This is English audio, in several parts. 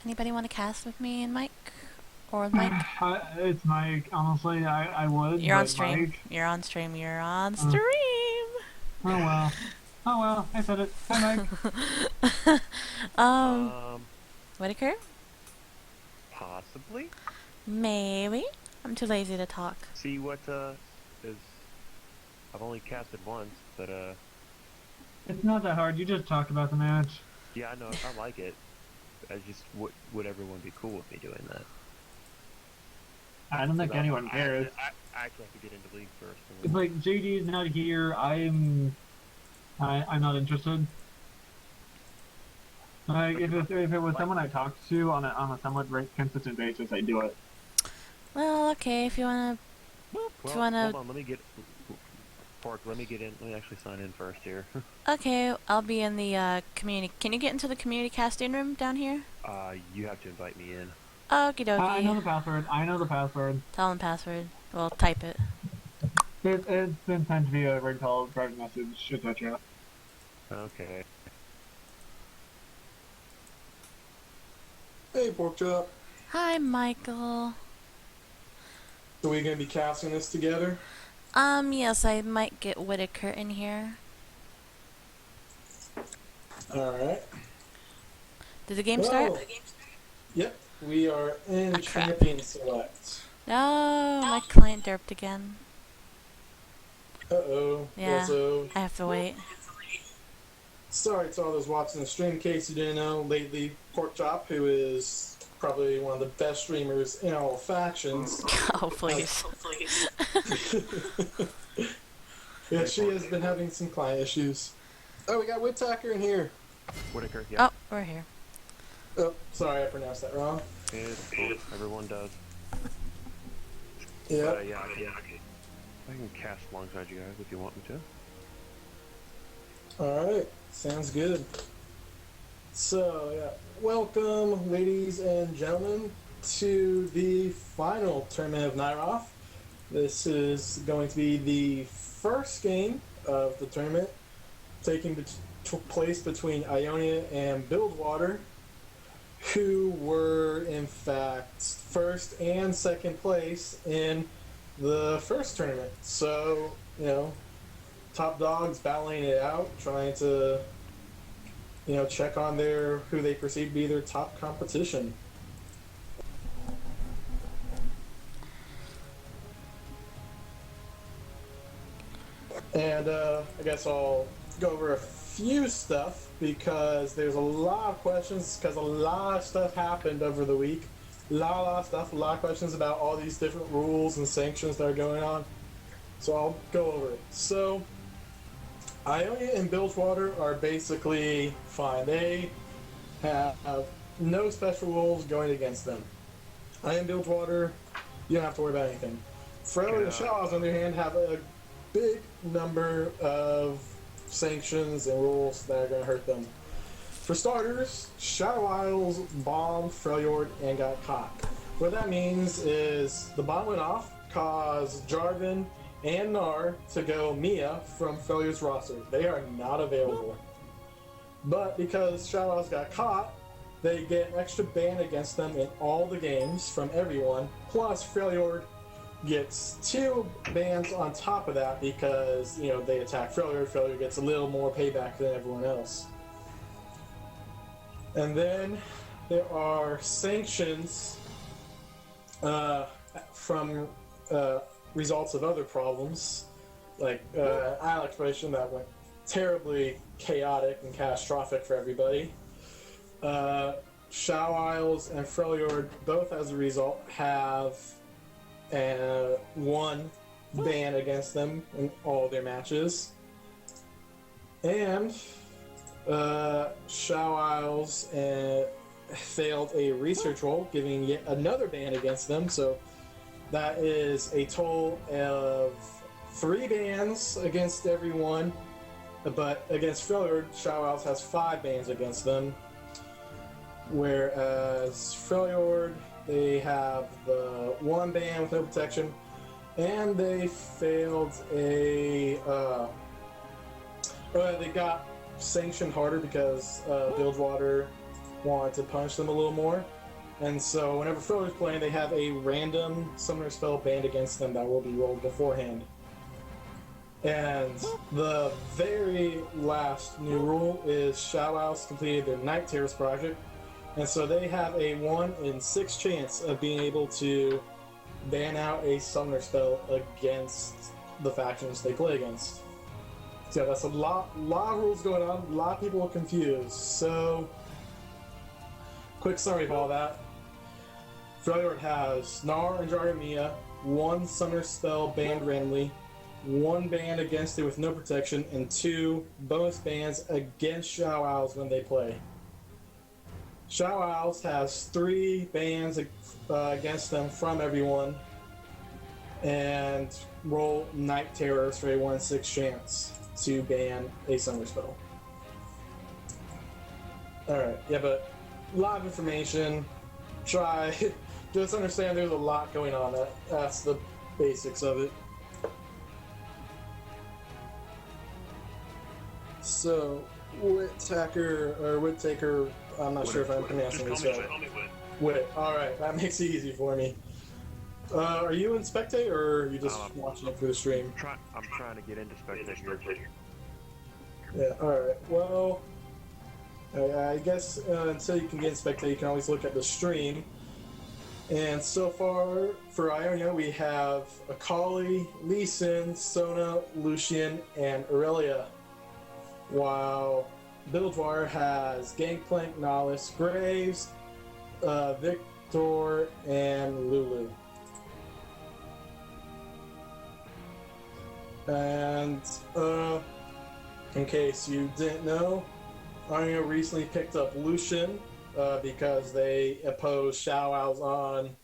Anybody want to cast with me and Mike? Or with Mike? It's Mike. Honestly, I would, You're on but stream. Mike. You're on stream. You're on Uh, stream! oh well. Oh well. I said it. Hi, Mike. um, Um, Whitaker? Possibly. Maybe. I'm too lazy to talk. See what is. I've only casted once, but It's not that hard. You just talk about the match. yeah, I know I like it. I just would everyone be cool with me doing that? I don't think 'Cause anyone I cares. actually have to get into league first. It's like JD's not here. I'm not interested. Like if it was someone I talked to on a somewhat consistent basis, I'd do it. Well, okay, if you wanna... Well, if you wanna... hold on. Let me get. Pork. Let me get in. Let me actually sign in first here. Okay, I'll be in the, community... Can you get into the community casting room down here? You have to invite me in. Okie dokie. I know the password. I know the password. Tell them password. Well, type it. It's been sent via red call, private message, etc. Okay. Hey, Pork Chop. Hi, Michael. So we gonna be casting this together? Yes, I might get Whitaker in here. Alright. Did the game start? Yep, we are in Ah, crap. Champion Select. No, my client derped again. Uh-oh. Yeah. Also, I have to wait. sorry to all those watching the stream. In case you didn't know, lately, Pork Chop, who is probably one of the best streamers in all factions. Oh, please. Yeah, she has been having some client issues. Oh, we got Whittaker in here. Whitaker. Yeah. Oh, we're here. Oh, sorry, I pronounced that wrong. It's cool. Everyone does. Yeah. Yeah. I can cast alongside you guys if you want me to. Alright, sounds good. So, yeah, welcome, ladies and gentlemen, to the final tournament of Nyroth. This is going to be the first game of the tournament, taking place between Ionia and Buildwater, who were, in fact, first and second place in the first tournament. So, you know, top dogs battling it out, trying to, you know, check on their who they perceive to be their top competition. And I guess I'll go over a few stuff because there's a lot of questions because a lot of stuff happened over the week. A lot of stuff, a lot of questions about all these different rules and sanctions that are going on. So I'll go over it. So Ionia and Bilgewater are basically fine. They have no special rules going against them. Ionia and Bilgewater, you don't have to worry about anything. Freljord and Shaws, on the other hand, have a big number of sanctions and rules that are going to hurt them. For starters, Shadow Isles bombed Freljord and got caught. What that means is the bomb went off, caused Jarvan and Gnar to go Mia from Freljord's roster. They are not available. But because Shadow Isles got caught, they get an extra ban against them in all the games from everyone. Plus, Freljord gets 2 bans on top of that because, you know, they attack Freljord. Freljord gets a little more payback than everyone else. And then there are sanctions from results of other problems, like Isle exploration that went terribly chaotic and catastrophic for everybody. Shadow Isles and Freljord both, as a result, have 1 ban against them in all their matches. And Shadow Isles failed a research role, giving yet another ban against them. So that is a total of 3 bans against everyone. But against Freljord, Shadow Isles has 5 bans against them. Whereas Freljord, they have the 1 ban with no protection, and they failed a. They got sanctioned harder because Bilgewater want to punish them a little more. And so whenever Friller's playing, they have a random summoner spell banned against them that will be rolled beforehand. And the very last new rule is Shadow Owls completed their Night Terrors project, and so they have a 1 in 6 chance of being able to ban out a summoner spell against the factions they play against. So yeah, that's a lot of rules going on, a lot of people are confused. So, quick summary of all that. Freljord has Gnar and Jargarmia, 1 summoner spell banned randomly, 1 ban against it with no protection, and 2 bonus bans against Shadow Owls when they play. Shadow Owls has 3 bans against them from everyone, and roll Night Terrors for a 1 in 6 chance to ban a summoner spell. Alright, yeah, but a lot of information. Try, just understand there's a lot going on. That's the basics of it. So, Whittaker, I'm not sure if I'm pronouncing this right. Whit, alright, that makes it easy for me. Are you in Spectate, or are you just watching it through the stream? I'm trying to get into Spectate here. Yeah, alright, well, I guess until you can get in Spectate, you can always look at the stream. And so far, for Ionia, we have Akali, Lee Sin, Sona, Lucian, and Aurelia. While Bilgewater has Gangplank, Nihilus, Graves, Victor, and Lulu. And, in case you didn't know, Ionia recently picked up Lucian because they opposed Shadow Owls on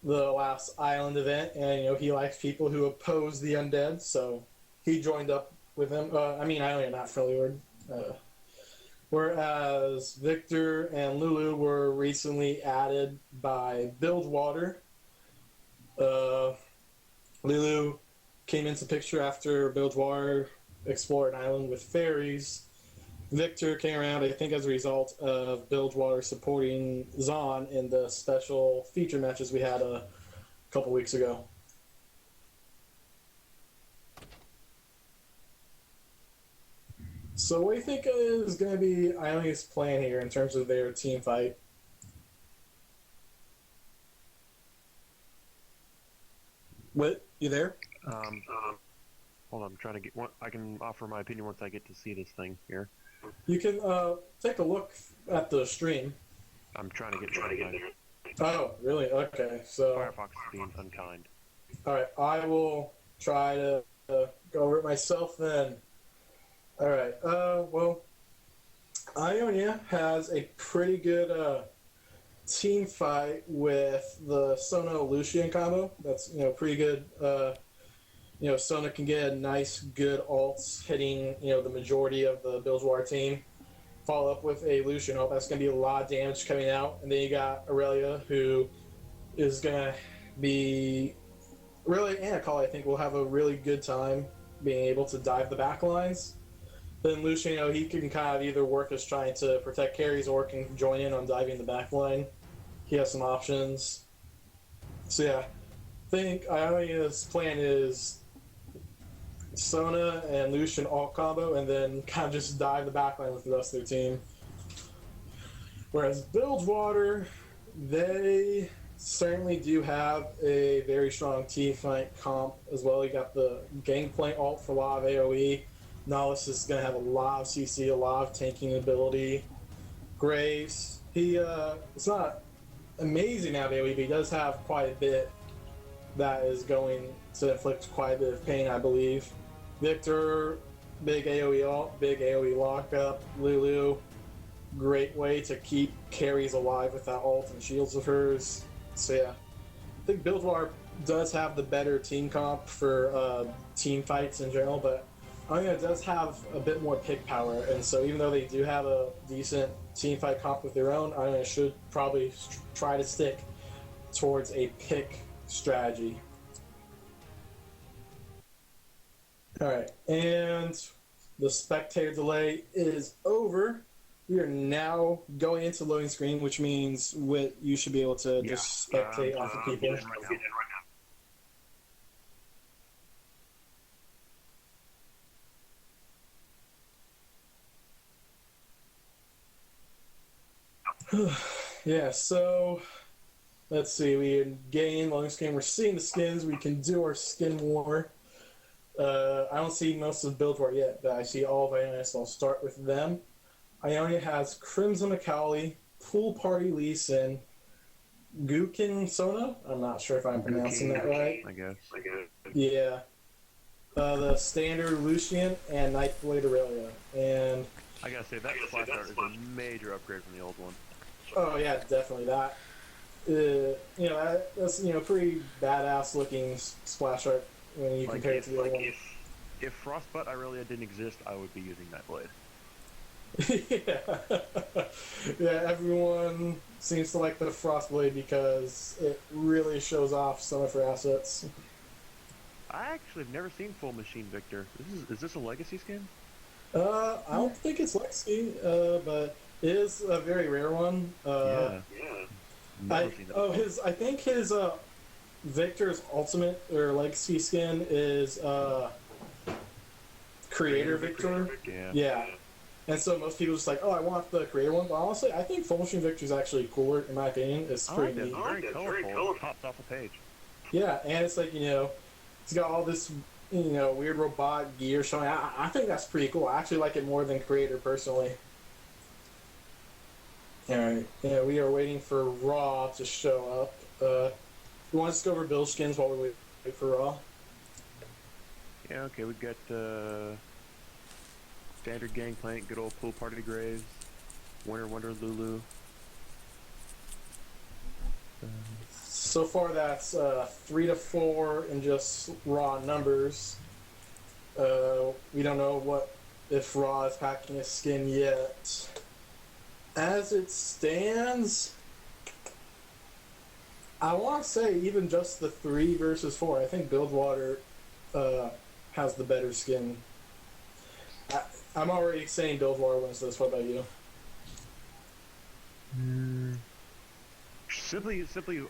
the last island event, and he likes people who oppose the undead, so he joined up with them. Ionia, not Freljord. Whereas Victor and Lulu were recently added by Bilgewater. Lulu came into the picture after Bilgewater explored an island with fairies. Victor came around, I think, as a result of Bilgewater supporting Zon in the special feature matches we had a couple weeks ago. So what do you think is going to be Ionia's plan here in terms of their team fight? What? You there? Hold on, I'm trying to get one. I can offer my opinion once I get to see this thing here. You can take a look at the stream. I'm trying to get unkind. Oh, really? Okay, so... Firefox is being unkind. Alright, I will try to go over it myself then. Alright, well, Ionia has a pretty good team fight with the Sona-Lucian combo. That's, pretty good. Sona can get a nice, good ults hitting, the majority of the Bilgewater team. Follow up with a Lucian ult. That's going to be a lot of damage coming out. And then you got Aurelia, who is going to be... Aurelia and Akali, I think, will have a really good time being able to dive the back lines. Then Lucian, he can kind of either work as trying to protect carries or can join in on diving the back line. He has some options. So yeah, I think Ionia's plan is Sona and Lucian alt combo and then kind of just dive the back line with the rest of their team. Whereas Bilgewater, they certainly do have a very strong team fight comp as well. You got the Gangplank alt for a lot of AoE. Nihilus is going to have a lot of CC, a lot of tanking ability. Graves, it's not amazing at AoE, but he does have quite a bit that is going to inflict quite a bit of pain, I believe. Victor, big AoE ult, big AoE lockup. Lulu, great way to keep carries alive with that ult and shields of hers. So yeah, I think Bilgewater does have the better team comp for team fights in general, but Ionia does have a bit more pick power, and so even though they do have a decent team fight comp with their own, Ionia should probably try to stick towards a pick strategy. Alright, and the spectator delay is over. we are now going into loading screen, which means you should be able to just spectate off of people. Right now. Yeah, so let's see. We gain loading screen. We're seeing the skins. We can do our skin war. I don't see most of the build war yet, but I see all of Ionia, so I'll start with them. Ionia has Crimson Akali, Pool Party Lee Sin, Gukin Sona. I'm not sure if I'm pronouncing that right. I guess. Yeah. The standard Lucian and Nightblade Aurelia. And I gotta say, that splash art is a major upgrade from the old one. oh yeah, definitely that. That's pretty badass looking splash art when you compare it to the other one. If Frostbutt Aurelia didn't exist, I would be using that blade. Yeah, everyone seems to like the Frostblade because it really shows off some of her assets. I actually have never seen Full Machine Victor. Is this a legacy skin? I don't think it's Lexi, but it is a very rare one. Yeah. Never seen that. I think his Victor's ultimate or legacy skin is Creator Victor. Yeah. Yeah. And so most people just like, oh, I want the creator one. But honestly, I think Full Machine Victor is actually cooler, in my opinion. It's pretty neat. Very colorful. Pops off the page. Yeah, and it's like, it's got all this, weird robot gear showing. I think that's pretty cool. I actually like it more than Creator, personally. Alright, yeah, we are waiting for Raw to show up. We want to just go over build skins while we wait for Raw. Yeah, okay, we've got standard Gangplank, good old Pool Party Graves, Winter Wonder Lulu. So far, that's 3 to 4 in just raw numbers. We don't know if Raw is packing a skin yet. As it stands, I want to say even just the 3 versus 4. I think Buildwater has the better skin. I'm already saying Buildwater wins this. What about you? Simply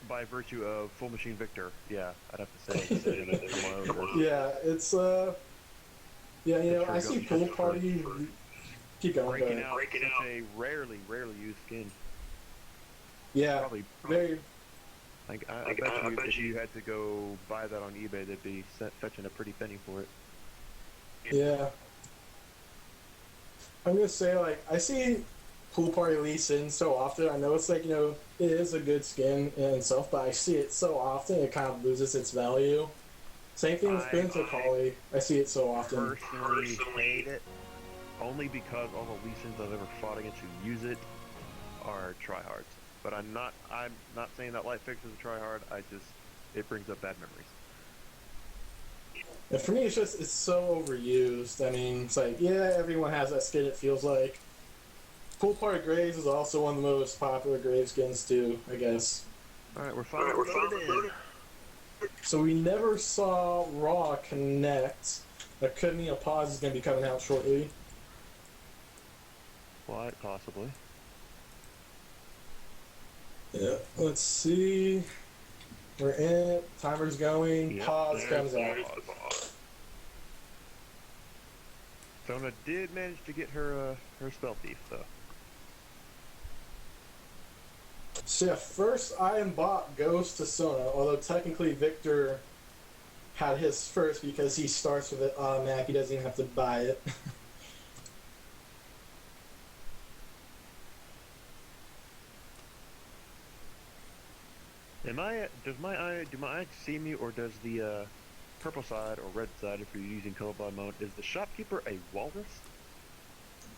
by virtue of Full Machine Victor, yeah, I'd have to say it. Yeah, it's I see Pool Party. Keep going. Breaking out such a rarely used skin. Yeah, Probably. very. I bet you if you had to go buy that on eBay, they'd be fetching a pretty penny for it. Yeah. I'm gonna say, I see Pool Party Lee Sin so often. I know it's it is a good skin in itself, but I see it so often it kind of loses its value. Same thing with Crimson Akali. I see it so often. Personally hate it, only because all the Lee Sins I've ever fought against who use it are tryhards. But I'm not saying that Light Fix is a tryhard. It brings up bad memories. And for me, it's so overused. I mean, it's everyone has that skin, it feels like. Pool Party Graves is also one of the most popular grave skins, too, I guess. Alright, we're finally loaded in. So we never saw Raw connect. That could mean a pause is going to be coming out shortly. Quite possibly. Yeah, let's see. We're in it. Timer's going. Yep, Pause comes out. Sona did manage to get her spell thief though. So yeah, first item bot goes to Sona, although technically Victor had his first because he starts with it automatic. He doesn't even have to buy it. Do my eye see me, or does the purple side or red side, if you're using colorblind mode, is the shopkeeper a walrus?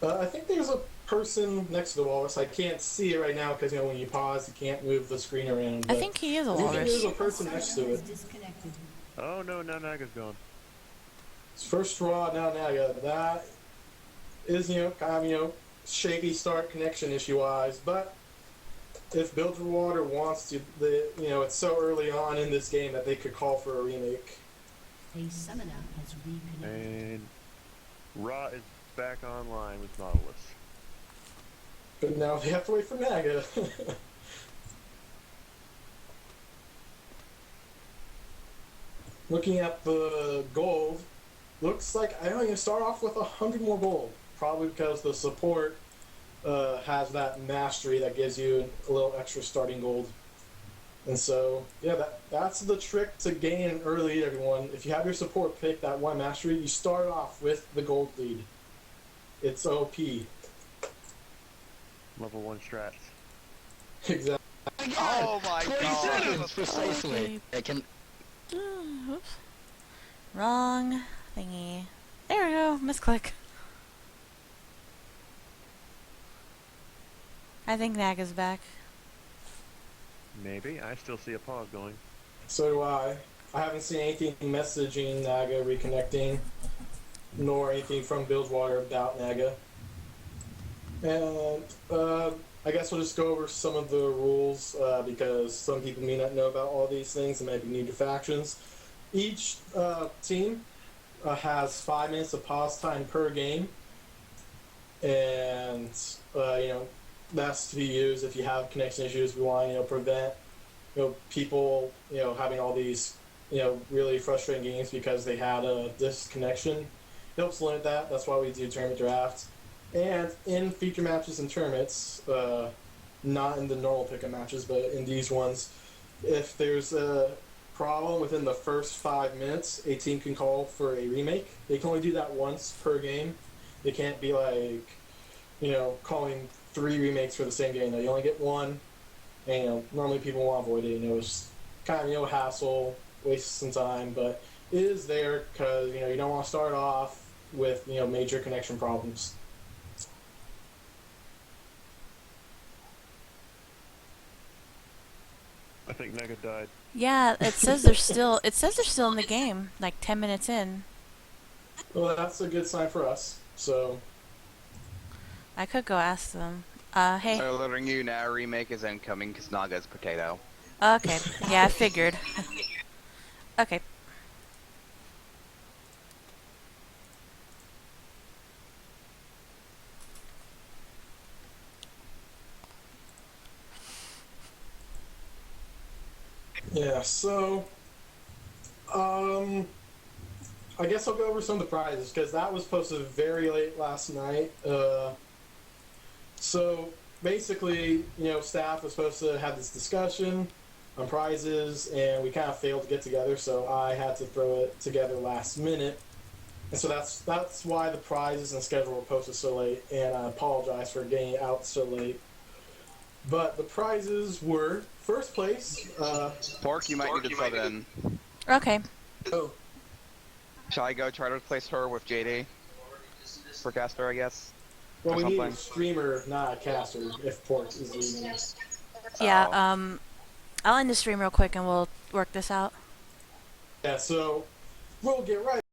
I think there's a person next to the walrus. I can't see it right now because when you pause, you can't move the screen around. I think he is a I think walrus. there's a person next to it. Oh no, now Naga's gone. It's first Raw, now Naga. That is kind of shaky start connection issue wise, but if Buildwater wants to, it's so early on in this game that they could call for a remake. A summoner has reconnected. And Ra is back online with Nautilus. But now they have to wait for Naga. Looking at the gold, looks like I don't even start off with 100 more gold. Probably because the support has that mastery that gives you a little extra starting gold. And so, yeah, that's the trick to gain an early lead, everyone. If you have your support pick that one mastery, you start off with the gold lead. It's OP. Level 1 strats. Exactly. Oh my god! Precisely. I can. Oops. Wrong thingy. There we go. Misclick. I think Naga's back. Maybe. I still see a pause going. So do I. I haven't seen anything messaging Naga reconnecting, nor anything from Bilgewater about Naga. And I guess we'll just go over some of the rules because some people may not know about all these things and maybe new to factions. Each team has 5 minutes of pause time per game, and that's to be used if you have connection issues. We want to prevent people having all these really frustrating games because they had a disconnection. It helps limit that. That's why we do tournament drafts. And in feature matches and tournaments, not in the normal pickup matches, but in these ones, if there's a problem within the first 5 minutes, a team can call for a remake. They can only do that once per game. They can't be calling 3 remakes for the same game. You only get one, and normally people want to avoid it. It's kind of hassle, waste some time, but it is there because you don't want to start off with major connection problems. I think Naga died. Yeah, it says they're still. It says they're still in the game, like 10 minutes in. Well, that's a good sign for us. So I could go ask them. Hey. Alerting you now, remake is incoming because Naga's potato. Okay. Yeah, I figured. Okay. yeah, so I guess I'll go over some of the prizes because that was posted very late last night. So basically, staff was supposed to have this discussion on prizes, and we kind of failed to get together, so I had to throw it together last minute. And so that's why the prizes and schedule were posted so late, and I apologize for getting it out so late. But the prizes were first place. Pork, you might need to sub in. Okay. Oh, Shall I go try to replace her with JD? For caster, I guess? well, Or we need a something. streamer, not a caster, if Port is leaving. Yeah. I'll end the stream real quick and we'll work this out. Yeah, so we'll get right